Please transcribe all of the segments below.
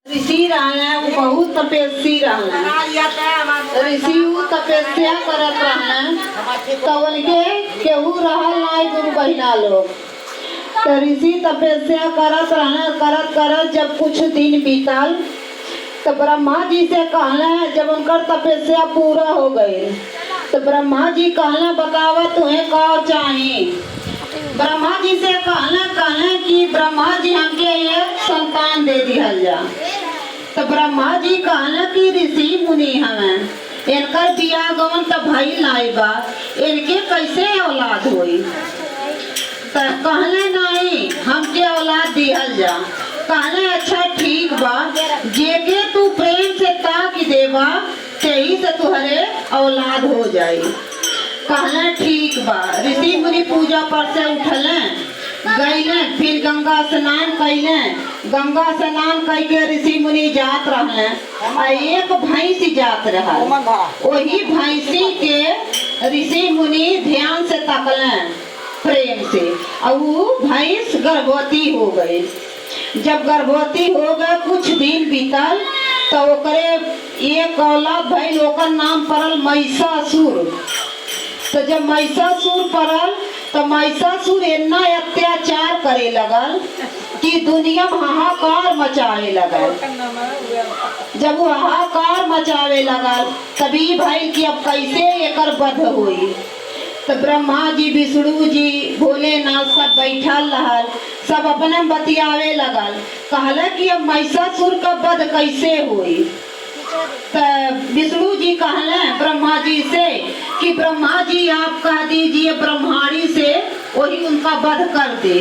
ऋषि रहना वो बहुत तपस्वी रहना। ऋषि वो तपस्या करत रहना तो उनके केहू रहल नाई गुरु बहिना लोग। तो ऋषि तपस्या करत रहना करत करत जब कुछ दिन बीतल तो ब्रह्मा जी से कहना, जब उनकर तपस्या पूरा हो गई तो ब्रह्मा जी कहना बतावा तुम्हें का चाहिए। ब्रह्मा जी से कहना कि ब्रह्मा जी हमके एक संतान दे दिहल जा। तो ब्रह्मा जी कहना कि ऋषि मुनि हमें इनकर बियाह गवन तो भई नाई बा, इनके कैसे औलाद होई। तो कहले नहीं हमके औलाद दिहल जा। कहले अच्छा ठीक बा, जेके तू प्रेम से ताक देबा तेही से तुहरे औलाद हो जाई। कहले ठीक बा। ऋषि मुनि पूजा पर से उठले गईले, फिर गंगा स्नान कैले। गंगा स्नान करके ऋषि मुनि जात रहले। एक भैंस जात रहा, वही भैंसी के ऋषि मुनि ध्यान से तकले प्रेम से, और वो भैंस गर्भवती हो गई। जब गर्भवती हो गए कुछ दिन बीतल तो ओकरे एक औलाद भइल, ओकर नाम पड़ल महिषासुर। तो जब महिषासुर पड़ल तो महिषासुर इतना अत्याचार करे लगल कि दुनिया में हाहाकार मचावे लगल। जब वो हाहाकार मचावे लगल तभी भइल कि अब कैसे एकर वध होई। तो ब्रह्मा जी, विष्णु जी, भोलेनाथ सब बैठल रहल, सब अपने बतियावे लगल। कहला कि अब महिषासुर का वध कैसे हुई। तो विष्णु जी कहले ब्रह्मा जी से कि ब्रह्मा जी आप कह दीजिए ब्रह्माणी से, वही उनका वध कर दे।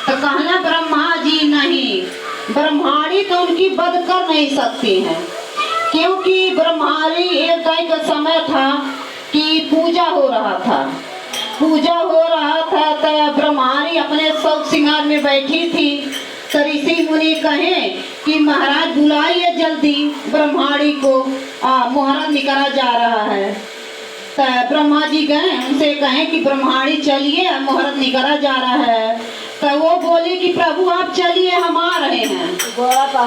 तो कहना ब्रह्मा जी नहीं, ब्रह्माणी तो उनकी वध कर नहीं सकती हैं, क्योंकि ब्रह्माणी एक टाइम का समय था कि पूजा हो रहा था। तो ब्रह्माणी अपने सब श्रृंगार में बैठी थी। तो ऋषि मुनि कहे कि महाराज बुलाइए जल्दी ब्रह्माणी को, मुहूर्त निकला जा रहा है। तो ब्रह्मा जी गए, उनसे कहें कि ब्रह्माणी चलिए मुहूर्त निकला जा रहा है। तो वो बोले कि प्रभु आप चलिए हम आ रहे हैं।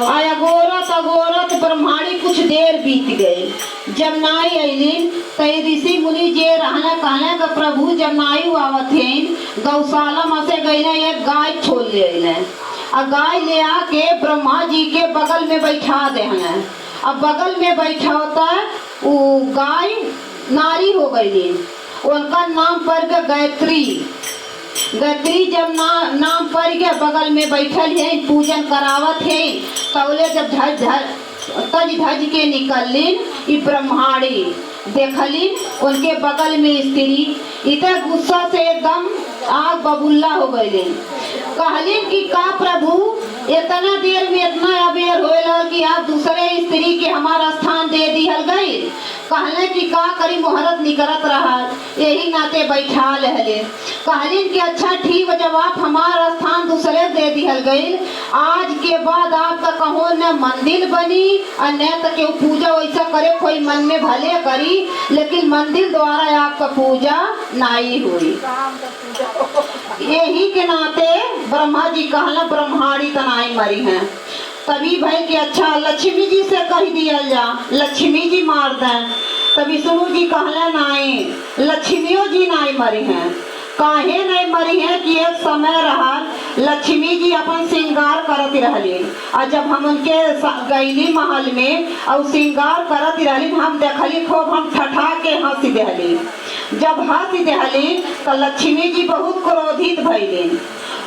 आया गोरत ब्रह्माणी कुछ देर बीत गई। जब नाई अलिन तो ऋषि मुनि जे रहना कहने का प्रभु जब नाई आवत है गौशाला में से गई एक गाय छोड़ ले और गाय ले आके ब्रह्मा जी के बगल में बैठा देना। अब बगल में बैठा होता वो गाय नारी हो गई, उनका नाम पड़ गया गायत्री। गायत्री जब नाम पड़ गया बगल में बैठल है, पूजन करावत है। तौले जब तज धज के निकलिन ई ब्रह्माणी देखलिन उनके बगल में स्त्री, इतना गुस्सा से एकदम आग बबुल्ला हो गए। कहलिन कि का प्रभु इतना देर में इतना अबेर होएला कि आप दूसरे स्त्री के हमारा स्थान दे दिहल गई। कहले कि का करी मुहूर्त निकलत रहा, यही नाते बैठा ले। कहलिन कि अच्छा ठीक है, जब आप हमारा स्थान दूसरे दे दिहल गई, आज के बाद आपका कहो न मंदिर बनी और न तो केहू पूजा वैसा करे, कोई मन में भले करी लेकिन मंदिर द्वारा आपका पूजा नहीं हुई। यही के नाते ब्रह्मा जी कहला ब्रह्माणी तनाई मरी हैं। तभी भाई कि अच्छा लक्ष्मी जी से कह दिया जा, लक्ष्मी जी मार दें। तभी विष्णु जी कहले नहीं, लक्ष्मियों जी नहीं मरी हैं। काहे नहीं मरी हैं कि एक समय रहा लक्ष्मी जी अपन श्रृंगार करत रहली, और जब हम उनके गईली महल में और श्रृंगार करत रहली हम देखली, खूब हम ठठा के हंसी देहली। जब हंसी देहली तो लक्ष्मी जी बहुत क्रोधित भइलिन।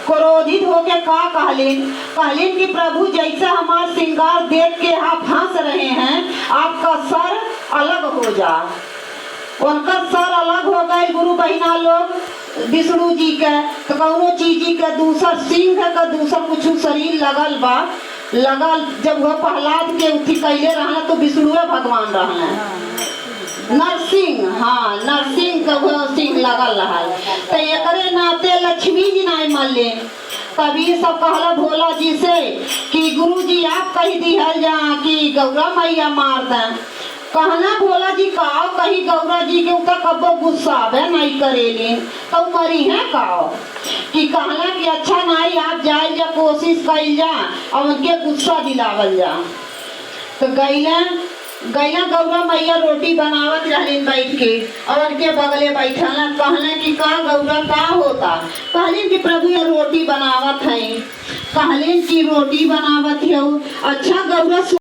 क्रोधित होके का कहलिन कि प्रभु जैसा हमारा श्रृंगार देख के आप हंस रहे हैं, आपका सर अलग हो जा। उनका सर अलग हो गए गुरु बहिना लोग विष्णु जी के। तो कौनो चीज के दूसर सिंह का दूसर कुछ शरीर लगल बा, लगल जब वो प्रहलाद के उठी कैले रहना तो विष्णु भगवान रहना नरसिंह, हाँ नरसिंह का वो सिंह लगल रहा। तो एकरे नाते लक्ष्मी जी नहीं मरले। तभी सब कहला भोला जी से कि गुरु जी आप कही दिहल जा कि गौरा मैया मार दें। कहना भोला जी काओ कहीं गौरा जी के ऊपर कब्बो गुस्सा आवे नहीं करेले तो मरी है काओ कि कहना कि अच्छा नहीं आप जाए जा कोशिश कइल जा और उनके गुस्सा दिलावल जा। तो गैला गौरा मैया रोटी बनावत रहलीन बैठ के और उनके बगले बैठना कहना कि का गौरा का होता। कहलीन कि प्रभु ये रोटी बनावत है। कहलीन कि रोटी बनावत है। अच्छा गौरा